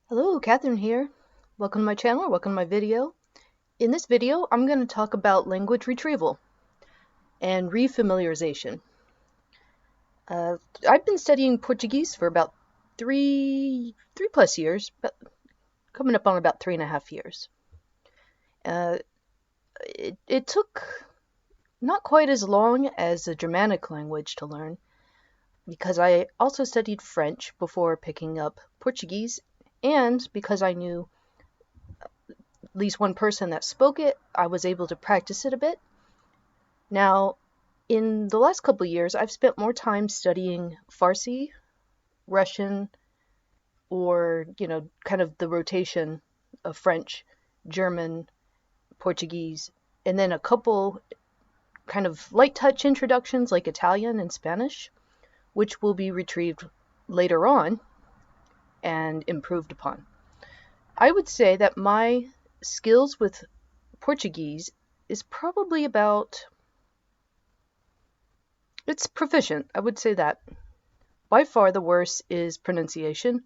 Hello, Kathryn here. Welcome to my channel, welcome to my video. In this video, I'm going to talk about language retrieval and refamiliarization. I've been studying Portuguese for about three plus years, but coming up on about 3.5 years. Uh, it took not quite as long as a Germanic language to learn, because I also studied French before picking up Portuguese, and because I knew at least one person that spoke it, I was able to practice it a bit. Now, in the last couple of years, I've spent more time studying Farsi, Russian, or, kind of the rotation of French, German, Portuguese, and then a couple kind of light touch introductions like Italian and Spanish, which will be retrieved later on and improved upon. I would say that my skills with Portuguese is probably it's proficient. I would say that. By far the worst is pronunciation,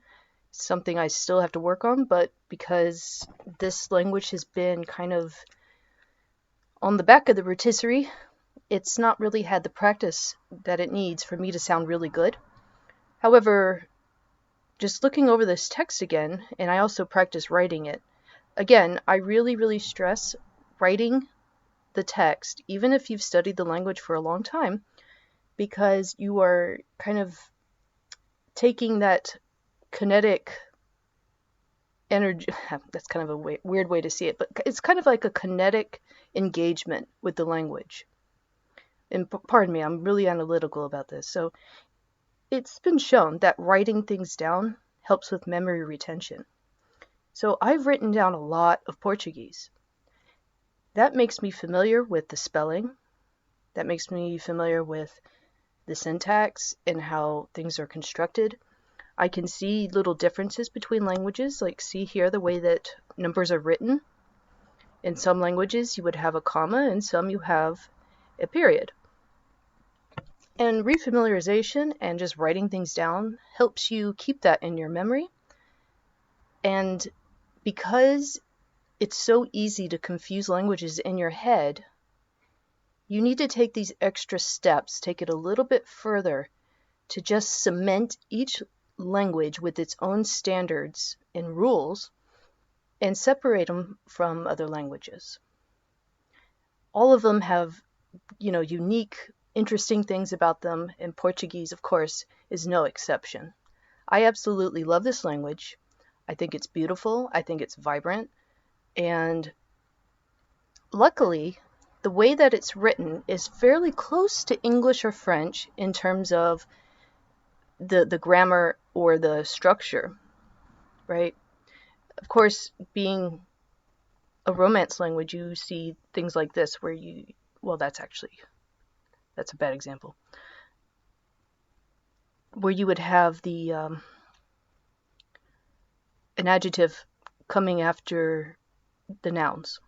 something I still have to work on, but because this language has been kind of on the back of the rotisserie, it's not really had the practice that it needs for me to sound really good. However, just looking over this text again, and I also practice writing it, again, I really, really stress writing the text, even if you've studied the language for a long time, because you are kind of taking that kinetic energy. That's kind of a weird way to see it, but it's kind of like a kinetic engagement with the language. And pardon me, I'm really analytical about this. So it's been shown that writing things down helps with memory retention. So I've written down a lot of Portuguese. That makes me familiar with the spelling. That makes me familiar with the syntax and how things are constructed. I can see little differences between languages, like see here the way that numbers are written. In some languages you would have a comma, in some you have a period. And refamiliarization and just writing things down helps you keep that in your memory. And because it's so easy to confuse languages in your head, you need to take these extra steps, take it a little bit further to just cement each language with its own standards and rules and separate them from other languages. All of them have, unique, interesting things about them, and Portuguese, of course, is no exception. I absolutely love this language. I think it's beautiful. I think it's vibrant. And luckily, the way that it's written is fairly close to English or French in terms of the grammar or the structure, right? Of course, being a Romance language, you see things like this where that's a bad example, where you would have an adjective coming after the nouns.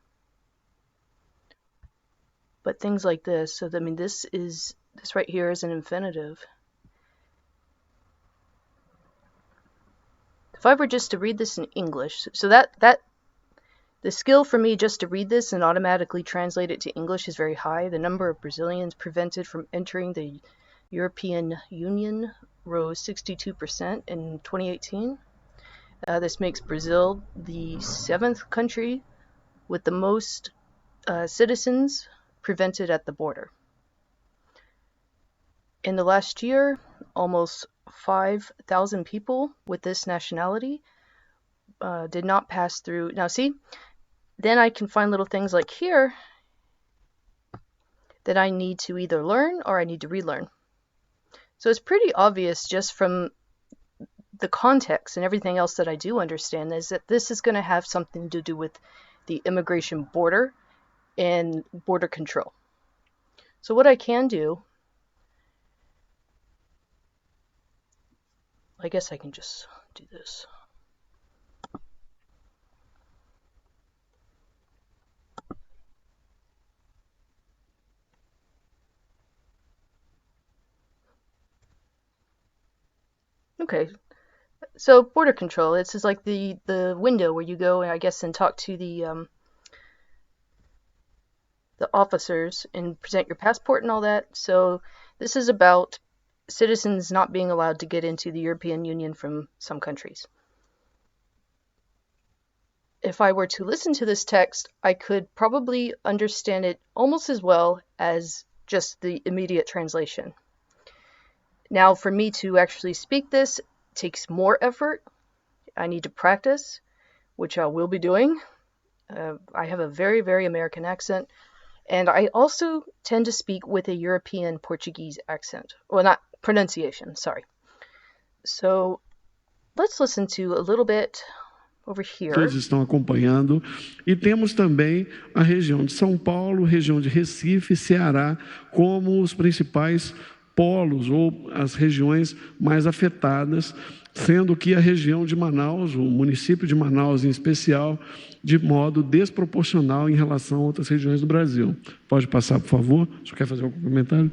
But things like this, so this right here is an infinitive. If I were just to read this in English, so that the skill for me just to read this and automatically translate it to English is very high. The number of Brazilians prevented from entering the European Union rose 62% in 2018. This makes Brazil the 7th country with the most citizens prevented at the border. In the last year, almost 5,000 people with this nationality did not pass through. Now see, then I can find little things like here that I need to either learn or I need to relearn. So it's pretty obvious just from the context and everything else that I do understand is that this is going to have something to do with the immigration border and border control. So what I can do, I guess I can just do this. Okay, So border control. This is like the window where you go and I guess and talk to the officers and present your passport and all that. So this is about citizens not being allowed to get into the European Union from some countries. If I were to listen to this text, I could probably understand it almost as well as just the immediate translation. Now, for me to actually speak this takes more effort. I need to practice, which I will be doing. I have a very, very American accent, and I also tend to speak with a European Portuguese accent. Well, not pronunciation, sorry. So let's listen to a little bit over here. Todos estão acompanhando. E temos também a região de São Paulo, região de Recife, Ceará, como os principais polos ou as regiões mais afetadas, sendo que a região de Manaus, o município de Manaus em especial, de modo desproporcional em relação a outras regiões do Brasil. Pode passar, por favor? O senhor quer fazer algum comentário?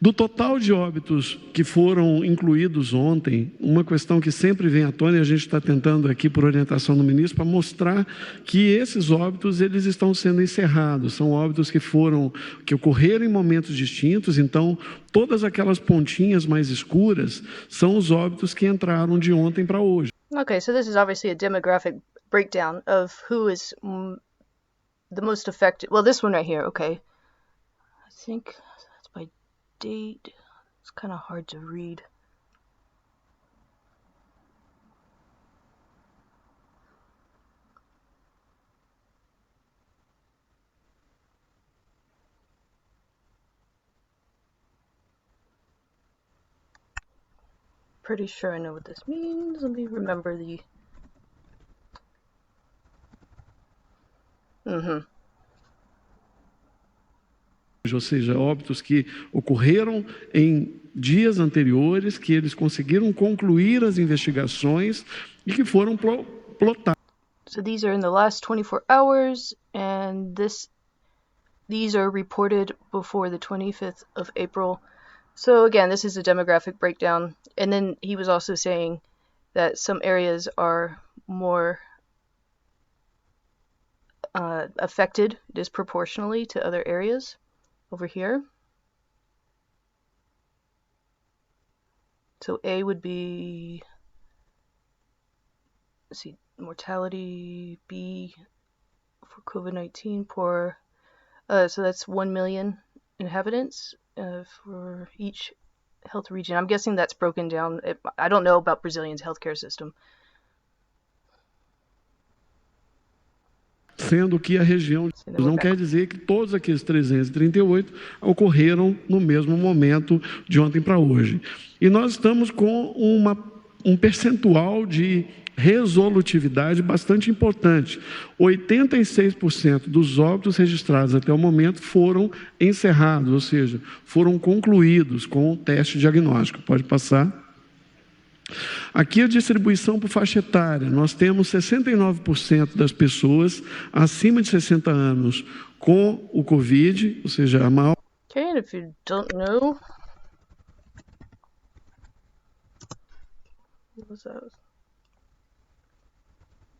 Do total de óbitos que foram incluídos ontem, uma questão que sempre vem à tona e a gente está tentando aqui por orientação do ministro para mostrar que esses óbitos eles estão sendo encerrados, são óbitos que ocorreram em momentos distintos, então todas aquelas pontinhas mais escuras são os óbitos que entraram de ontem para hoje. Okay, so this is obviously a demographic breakdown of who is the most affected. Well, this one right here, okay. I think that's by date. It's kind of hard to read. Pretty sure I know what this means. Let me remember the... Ou seja, óbitos que ocorreram em dias anteriores, que eles conseguiram concluir as investigações e que foram plotados. So these are in the last 24 hours, and these are reported before the 25th of April. So again, this is a demographic breakdown. And then he was also saying that some areas are more affected disproportionately to other areas. Over here. So A would be, let's see, mortality. B for COVID-19 so that's 1 million inhabitants for each health region. I'm guessing that's broken down. I don't know about Brazilian's healthcare system. Sendo que a região não quer dizer que todos aqueles 338 ocorreram no mesmo momento de ontem para hoje. E nós estamos com um percentual de resolutividade bastante importante. 86% dos óbitos registrados até o momento foram encerrados, ou seja, foram concluídos com o teste diagnóstico. Pode passar. Aqui a distribuição por faixa etária. Nós temos 69% das pessoas acima de 60 anos com o Covid, ou seja, a maior... Okay, and if you don't know... What was that?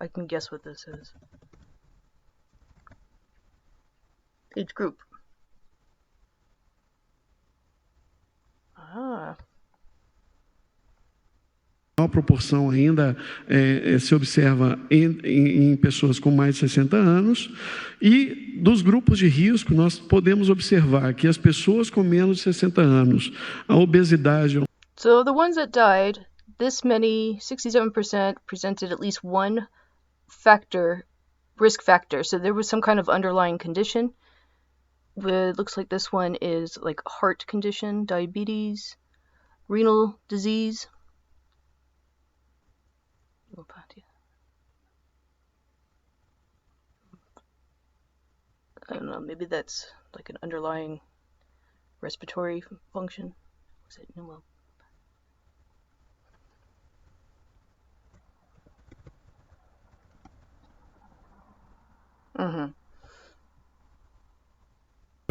I can guess what this is. Age group. Ah... A maior proporção ainda se observa em pessoas com mais de 60 anos. E dos grupos de risco, nós podemos observar que as pessoas com menos de 60 anos, a obesidade... So the ones that died, this many, 67%, presented at least one risk factor. So there was some kind of underlying condition. It looks like this one is like heart condition, diabetes, renal disease. I don't know, maybe that's like an underlying respiratory function. Was it pneumo?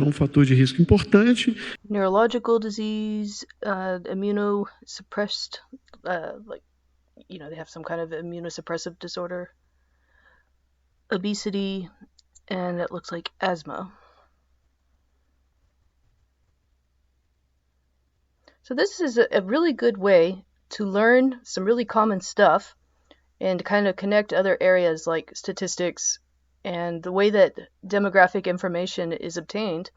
um fator de risco importante. Neurological disease, immunosuppressed, they have some kind of immunosuppressive disorder, obesity, and it looks like asthma. So this is a really good way to learn some really common stuff and kind of connect other areas like statistics and the way that demographic information is obtained.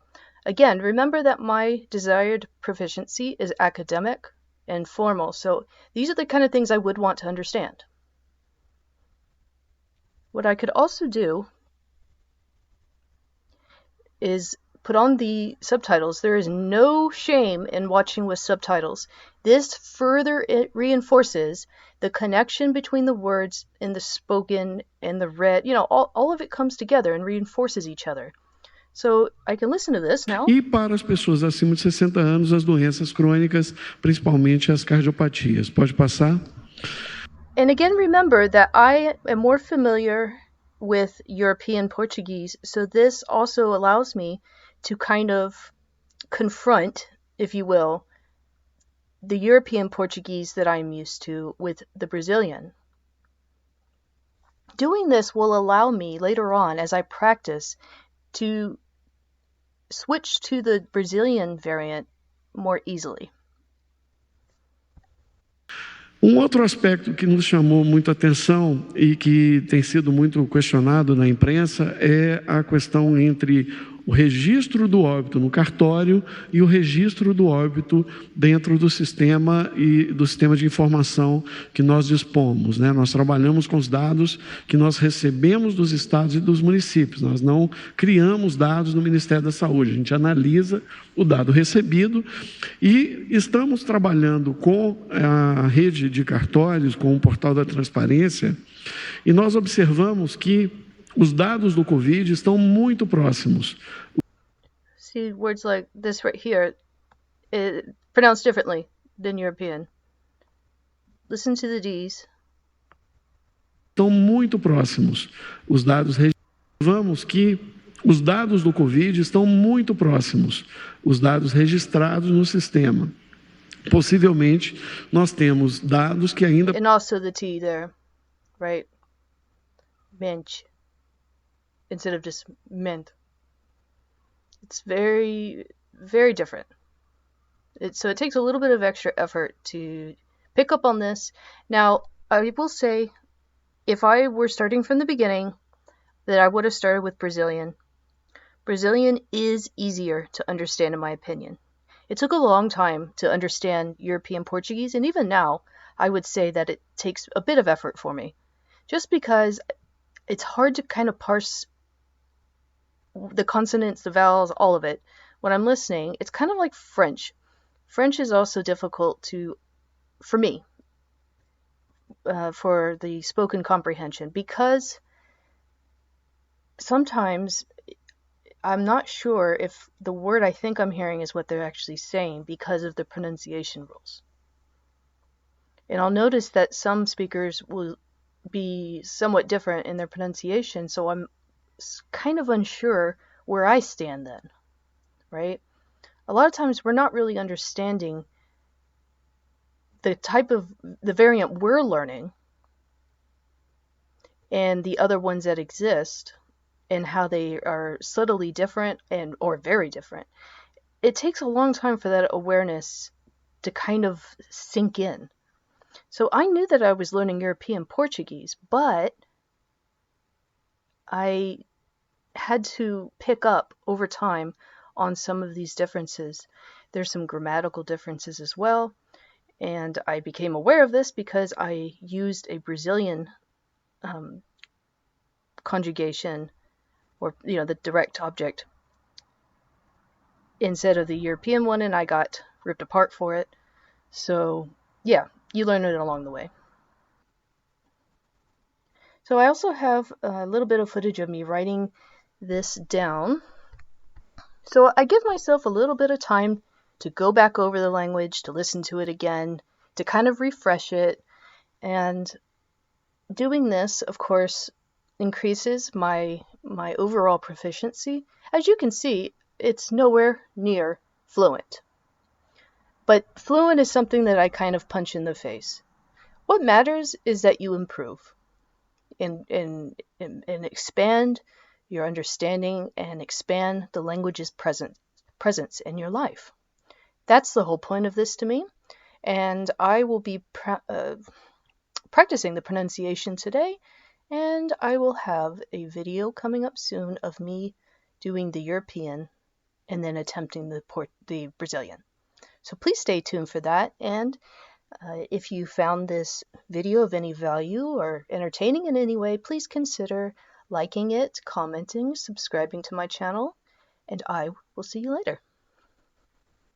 Again, remember that my desired proficiency is academic and formal, so these are the kind of things I would want to understand. What I could also do is put on the subtitles. There is no shame in watching with subtitles. This further reinforces the connection between the words in the spoken and the read. All of it comes together and reinforces each other. So I can listen to this now. E para as pessoas acima de 60 anos, as doenças crônicas, principalmente as cardiopatias. Pode passar? And again, remember that I am more familiar with European Portuguese, so this also allows me to kind of confront, if you will, the European Portuguese that I'm used to with the Brazilian. Doing this will allow me later on, as I practice, to switch to the Brazilian variant more easily. Um outro aspecto que nos chamou muito a atenção e que tem sido muito questionado na imprensa é a questão entre o registro do óbito no cartório e o registro do óbito dentro do sistema e do sistema de informação que nós dispomos, né? Nós trabalhamos com os dados que nós recebemos dos estados e dos municípios. Nós não criamos dados no Ministério da Saúde. A gente analisa o dado recebido e estamos trabalhando com a rede de cartórios, com o portal da transparência, e nós observamos que os dados do Covid estão muito próximos. See words like this right here, pronounced differently than European. Listen to the D's. Estão muito próximos. Os dados observamos que os dados do Covid estão muito próximos. Os dados registrados no sistema. Possivelmente, nós temos dados que ainda... And also the T there, right? Mensch. Instead of just ment. It's very, very different. So it takes a little bit of extra effort to pick up on this. Now, I will say, if I were starting from the beginning, that I would have started with Brazilian. Brazilian is easier to understand, in my opinion. It took a long time to understand European Portuguese, and even now, I would say that it takes a bit of effort for me. Just because it's hard to kind of parse the consonants, the vowels, all of it. When I'm listening, it's kind of like French. French is also difficult for me, for the spoken comprehension, because sometimes I'm not sure if the word I think I'm hearing is what they're actually saying because of the pronunciation rules. And I'll notice that some speakers will be somewhat different in their pronunciation, so I'm kind of unsure where I stand then, right? A lot of times we're not really understanding the variant we're learning and the other ones that exist and how they are subtly different or very different. It takes a long time for that awareness to kind of sink in. So I knew that I was learning European Portuguese, but I had to pick up over time on some of these differences. There's some grammatical differences as well, and I became aware of this because I used a Brazilian conjugation, or the direct object, instead of the European one, and I got ripped apart for it. So yeah, you learn it along the way. So I also have a little bit of footage of me writing this down. So I give myself a little bit of time to go back over the language, to listen to it again, to kind of refresh it. And doing this, of course, increases my overall proficiency. As you can see, it's nowhere near fluent. But fluent is something that I kind of punch in the face. What matters is that you improve and expand your understanding and expand the language's presence in your life. That's the whole point of this to me. And I will be practicing the pronunciation today, and I will have a video coming up soon of me doing the European and then attempting the Brazilian. So please stay tuned for that. And if you found this video of any value or entertaining in any way, please consider liking it, commenting, subscribing to my channel, and I will see you later.